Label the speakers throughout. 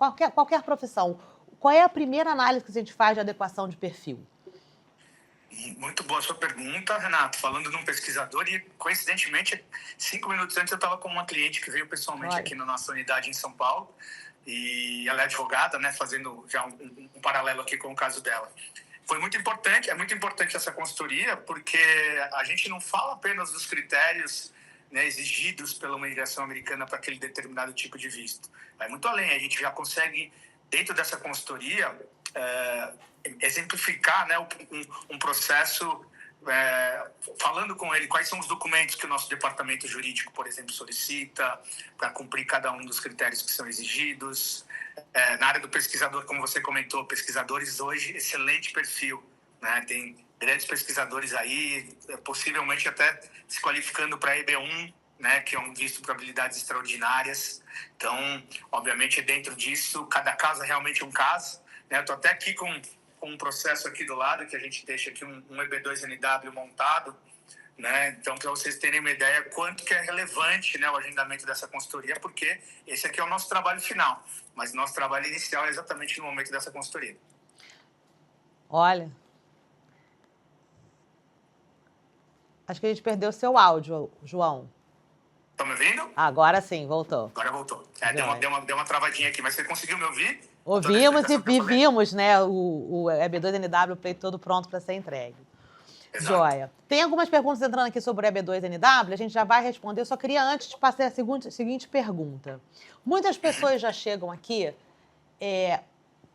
Speaker 1: qualquer profissão, qual é a primeira análise que a gente faz de adequação de perfil?
Speaker 2: Muito boa a sua pergunta, Renato. Falando de um pesquisador e, coincidentemente, 5 minutos antes eu estava com uma cliente que veio pessoalmente aqui na nossa unidade em São Paulo e ela é advogada, né, fazendo já um paralelo aqui com o caso dela. Foi muito importante, é muito importante essa consultoria porque a gente não fala apenas dos critérios, né, exigidos pela imigração americana para aquele determinado tipo de visto. Vai muito além, a gente já consegue, dentro dessa consultoria, exemplificar, né, um processo falando com ele quais são os documentos que o nosso departamento jurídico, por exemplo, solicita para cumprir cada um dos critérios que são exigidos. Na área do pesquisador, como você comentou, pesquisadores hoje, excelente perfil, né? Tem grandes pesquisadores aí, possivelmente até se qualificando para EB1, né, que é um visto para habilidades extraordinárias. Então, obviamente, dentro disso, cada caso é realmente um caso, né? Estou até aqui com um processo aqui do lado, que a gente deixa aqui um EB2NW montado, né? Então, para vocês terem uma ideia quanto que é relevante, né, o agendamento dessa consultoria, porque esse aqui é o nosso trabalho final, mas nosso trabalho inicial é exatamente no momento dessa consultoria.
Speaker 1: Olha, acho que a gente perdeu seu áudio, João.
Speaker 2: Estão me ouvindo?
Speaker 1: Agora sim, voltou.
Speaker 2: Agora voltou. Deu uma travadinha aqui, mas você conseguiu me ouvir?
Speaker 1: Ouvimos e vimos, né, o EB2NW pleito todo pronto para ser entregue. Exato. Joia. Tem algumas perguntas entrando aqui sobre o EB2NW, a gente já vai responder. Eu só queria antes te passar a seguinte pergunta. Muitas pessoas já chegam aqui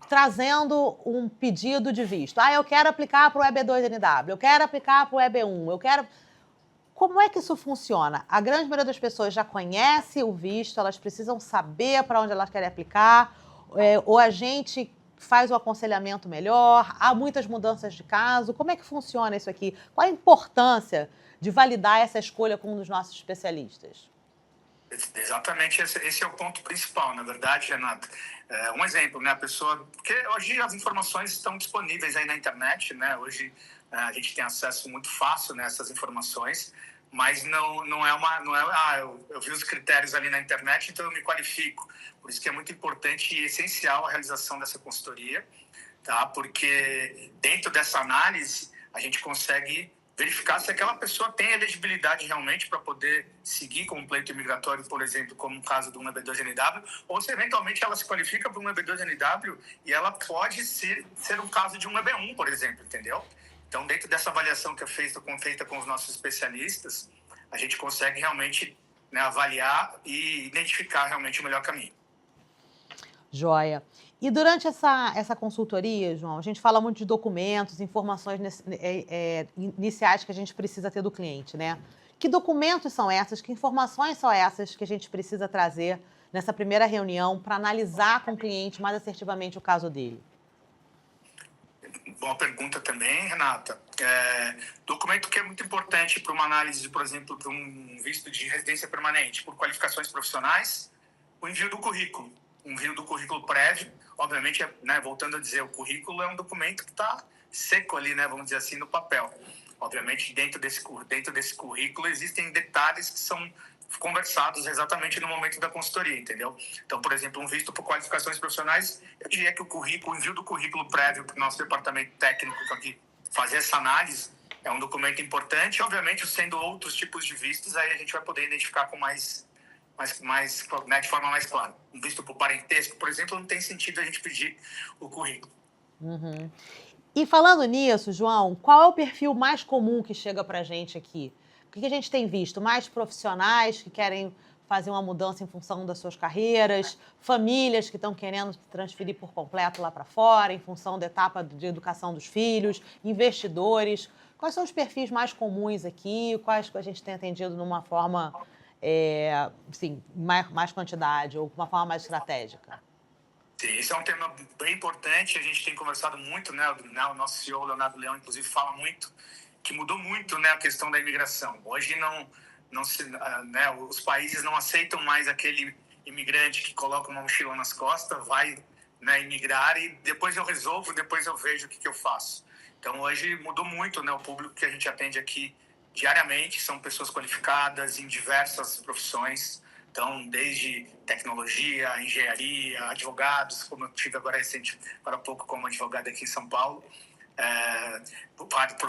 Speaker 1: trazendo um pedido de visto. Eu quero aplicar para o EB2NW, eu quero aplicar para o EB1, eu quero... Como é que isso funciona? A grande maioria das pessoas já conhece o visto, elas precisam saber para onde elas querem aplicar, ou a gente faz o aconselhamento melhor, há muitas mudanças de caso. Como é que funciona isso aqui? Qual a importância de validar essa escolha com um dos nossos especialistas?
Speaker 2: Exatamente, esse é o ponto principal, na verdade, Renato. Um exemplo, né, a pessoa... Porque hoje as informações estão disponíveis aí na internet, né? Hoje a gente tem acesso muito fácil nessas informações, mas não é eu vi os critérios ali na internet, então eu me qualifico. Por isso que é muito importante e essencial a realização dessa consultoria, tá? Porque dentro dessa análise a gente consegue verificar se aquela pessoa tem elegibilidade realmente para poder seguir com um pleito imigratório, por exemplo, como o caso do EB2NW, ou se eventualmente ela se qualifica para um EB2NW e ela pode ser um caso de um EB1, por exemplo, entendeu? Então, dentro dessa avaliação que é feita com os nossos especialistas, a gente consegue realmente, né, avaliar e identificar realmente o melhor caminho.
Speaker 1: Joia. E durante essa consultoria, João, a gente fala muito de documentos, informações iniciais que a gente precisa ter do cliente, né? Que documentos são esses, que informações são essas que a gente precisa trazer nessa primeira reunião para analisar com o cliente mais assertivamente o caso dele?
Speaker 2: Boa pergunta também, Renata. Documento que é muito importante para uma análise, por exemplo, para um visto de residência permanente, por qualificações profissionais, o envio do currículo. O envio do currículo prévio, obviamente, né, voltando a dizer, o currículo é um documento que está seco ali, né, vamos dizer assim, no papel. Obviamente, dentro desse currículo existem detalhes que são conversados exatamente no momento da consultoria, entendeu? Então, por exemplo, um visto por qualificações profissionais, eu diria que o envio do currículo prévio para o nosso departamento técnico aqui fazer essa análise é um documento importante. Obviamente, sendo outros tipos de vistos, aí a gente vai poder identificar com né, de forma mais clara. Um visto por parentesco, por exemplo, não tem sentido a gente pedir o currículo.
Speaker 1: Uhum. E falando nisso, João, qual é o perfil mais comum que chega para a gente aqui? O que a gente tem visto? Mais profissionais que querem fazer uma mudança em função das suas carreiras, famílias que estão querendo se transferir por completo lá para fora, em função da etapa de educação dos filhos, investidores. Quais são os perfis mais comuns aqui? Quais que a gente tem atendido numa forma, mais quantidade ou de uma forma mais estratégica?
Speaker 2: Sim, esse é um tema bem importante, a gente tem conversado muito, né, o nosso CEO, Leonardo Leão, inclusive, fala muito, que mudou muito, né, a questão da imigração. Hoje né, os países não aceitam mais aquele imigrante que coloca uma mochila nas costas, vai, né, imigrar e depois eu resolvo, depois eu vejo o que eu faço. Então, hoje mudou muito, né, o público que a gente atende aqui diariamente, são pessoas qualificadas em diversas profissões, Então, desde tecnologia, engenharia, advogados, como eu tive agora recente, para pouco como advogado aqui em São Paulo,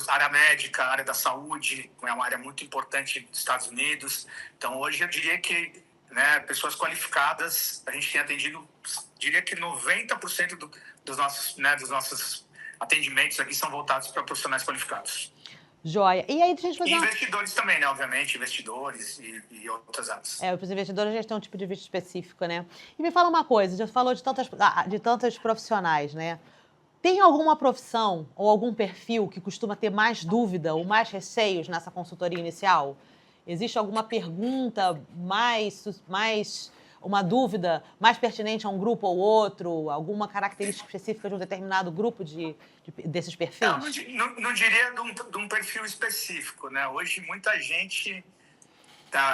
Speaker 2: área médica, área da saúde, é uma área muito importante dos Estados Unidos. Então, hoje eu diria que, né, pessoas qualificadas, a gente tem atendido, diria que 90% dos nossos atendimentos aqui são voltados para profissionais qualificados.
Speaker 1: Joia. E aí, deixa eu fazer
Speaker 2: E investidores também, né? Obviamente, investidores e outras áreas.
Speaker 1: Os investidores já têm um tipo de visto específico, né? E me fala uma coisa, já falou de tantos profissionais, né? Tem alguma profissão ou algum perfil que costuma ter mais dúvida ou mais receios nessa consultoria inicial? Existe alguma pergunta uma dúvida mais pertinente a um grupo ou outro? Alguma característica específica de um determinado grupo desses perfis?
Speaker 2: Não diria de um perfil específico, né? Hoje muita gente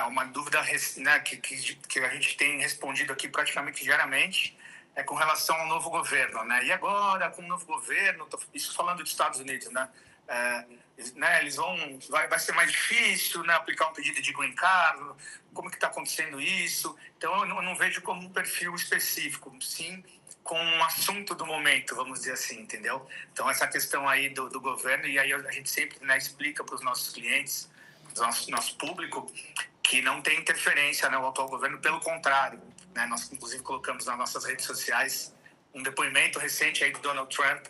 Speaker 2: uma dúvida, né, que a gente tem respondido aqui praticamente diariamente com relação ao novo governo, né? E agora, com o novo governo, isso falando dos Estados Unidos, né? Eles vai ser mais difícil, né, aplicar um pedido de green card, como que está acontecendo isso? Então, eu não vejo como um perfil específico, sim com um assunto do momento, vamos dizer assim, entendeu? Então, essa questão aí do governo, e aí a gente sempre, né, explica para os nossos clientes, para o nosso público, que não tem interferência, né, o atual governo, pelo contrário, né, nós inclusive colocamos nas nossas redes sociais um depoimento recente aí do Donald Trump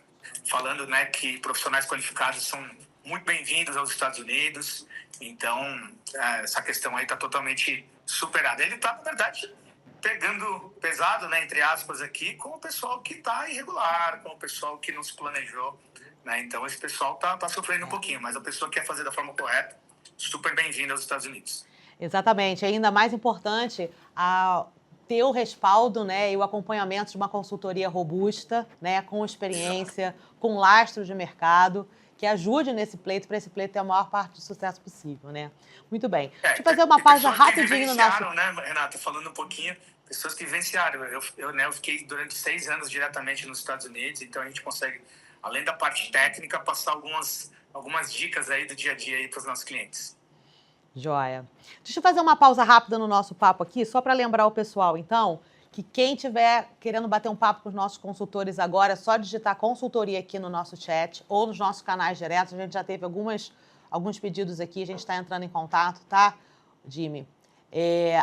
Speaker 2: falando, né, que profissionais qualificados são muito bem-vindos aos Estados Unidos. Então essa questão aí está totalmente superada. Ele está, na verdade, pegando pesado, né, entre aspas aqui, com o pessoal que está irregular, com o pessoal que não se planejou, né? Então esse pessoal tá sofrendo um pouquinho, mas a pessoa que quer fazer da forma correta, super bem-vinda aos Estados Unidos.
Speaker 1: Exatamente. Ainda mais importante ter o respaldo, né, e o acompanhamento de uma consultoria robusta, né, com experiência, com lastro de mercado, que ajude nesse pleito, para esse pleito ter a maior parte de sucesso possível, né? Muito bem. Deixa eu fazer uma pausa rapidinho no nosso...
Speaker 2: né, Renata, falando um pouquinho, pessoas que vivenciaram. Eu fiquei durante 6 anos diretamente nos Estados Unidos, então a gente consegue, além da parte técnica, passar algumas dicas aí do dia a dia aí para os nossos clientes.
Speaker 1: Joia. Deixa eu fazer uma pausa rápida no nosso papo aqui, só para lembrar o pessoal, então, que quem estiver querendo bater um papo com os nossos consultores agora, é só digitar consultoria aqui no nosso chat ou nos nossos canais diretos. A gente já teve alguns pedidos aqui, a gente está entrando em contato, tá, Jimmy?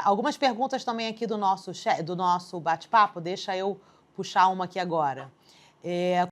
Speaker 1: Algumas perguntas também aqui do nosso bate-papo, deixa eu puxar uma aqui agora.